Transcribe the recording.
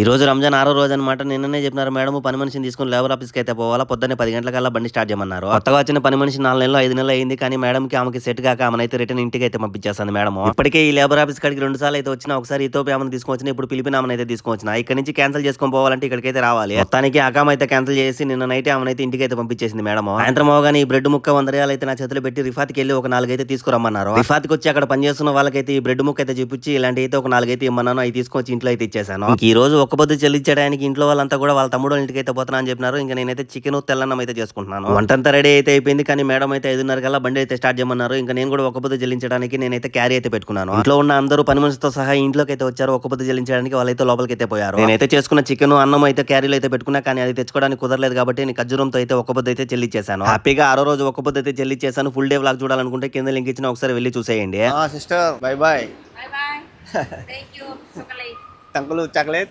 ఈ రోజు రంజాన్ ఆరో రోజు అనమాట. నిన్ననే చెప్పినారు మేడం పని మనిషిని తీసుకొని లేబర్ ఆఫీస్‌కి అయితే పోవాలా. పొద్దున్నే 10 గంటలకల్లా బండి స్టార్ట్ చేయమన్నారు. కొత్తగా వచ్చిన పని మనిషి 4 నెలలు, 5 నెలలు అయింది. కానీ మేడంకి ఆమెకి సెట్ గాక ఆమెనైతే రిటర్న్ ఇంటికైతే పంపించేస్తుంది మేడం. ఇప్పటికే ఈ లేబర్ ఆఫీస్ కాడికి 2 సార్లు అయితే వచ్చినా. ఒకసారి ఇథియోపియా ఆమెను తీసుకొచ్చినా. ఇప్పుడు ఫిలిపిన్ ఆమెనైతే తీసుకొచ్చినా. ఇక్కడి నుంచి క్యాన్సిల్ చేసుకొని పోవాలంటే ఇక్కడికైతే రావాలి. మొత్తానికి అకామ్ అయితే క్యాన్సిల్ చేసి నిన్న నైట్ ఆమెనైతే ఇంటికైతే పంపించేసింది మేడం. సాయంత్రం అవగానే ఈ బ్రెడ్ ముక్క 100 రియాలు అయితే నా చేతిలో పెట్టి రిఫాత్‌కి వెళ్ళి ఒక 4 అయితే తీసుకురమ్మన్నారు. రిఫాత్‌కి వచ్చి అక్కడ పనిచేస్తున్న వాళ్ళకైతే ఈ బ్రెడ్ ముక్క అయితే చూపించి ఇలాంటి అయితే ఒక 4 అయితే ఇమ్మన్నాను. అవి తీసుకొచ్చి ఇంట్లో అయితే ఇచ్చేసాను. ఈ రోజు ఒక్క పొద్దు చెల్లించడానికి ఇంట్లో వాళ్ళంతా కూడా వాళ్ళ తమ్ముడు వాళ్ళ ఇంటికి అయితే పోతున్నా అని చెప్పినారు. ఇంకా నేనైతే చికెన్ తెల్లన్నం అయితే చేసుకుంటున్నాను. వంటంతా రెడీ అయితే అయిపోయింది. కానీ మేడం అయితే 5:30 కల్లా బండి అయితే స్టార్ట్ చేయమన్నారు. ఇంకా నేను కూడా ఒక్క పొద్దు చెల్లించడానికి నేనైతే క్యారీ అయితే పెట్టుకున్నాను. ఇంట్లో ఉన్న అందరూ పని మనిషితో సహా ఇంట్లోకి అయితే వచ్చారు. ఒక్క పొద్దు చెల్లించడానికి వాళ్ళైతే లోపలికి అయితే పోయారు. నేనైతే చేసుకున్న చికెన్ అన్నం అయితే క్యారీలో అయితే పెట్టుకున్నా. కానీ అది తెచ్చుకోవడానికి కుదరలేదు కాబట్టి నేను ఖర్జూరంతో అయితే ఒక్క పొద్దు అయితే చెల్లించేశాను. హ్యాపీగా ఆరో రోజు ఒక్క పొద్దు అయితే చెల్లించేశాను. ఫుల్ డే వ్లాగ్ చూడాలనుకుంటే కింద లింక్ ఇచ్చిన ఒకసారి వెళ్ళి చూసేయండి. Sister bye bye. Bye bye. Thank you. Chocolate. టంకులు చాక్లెట్.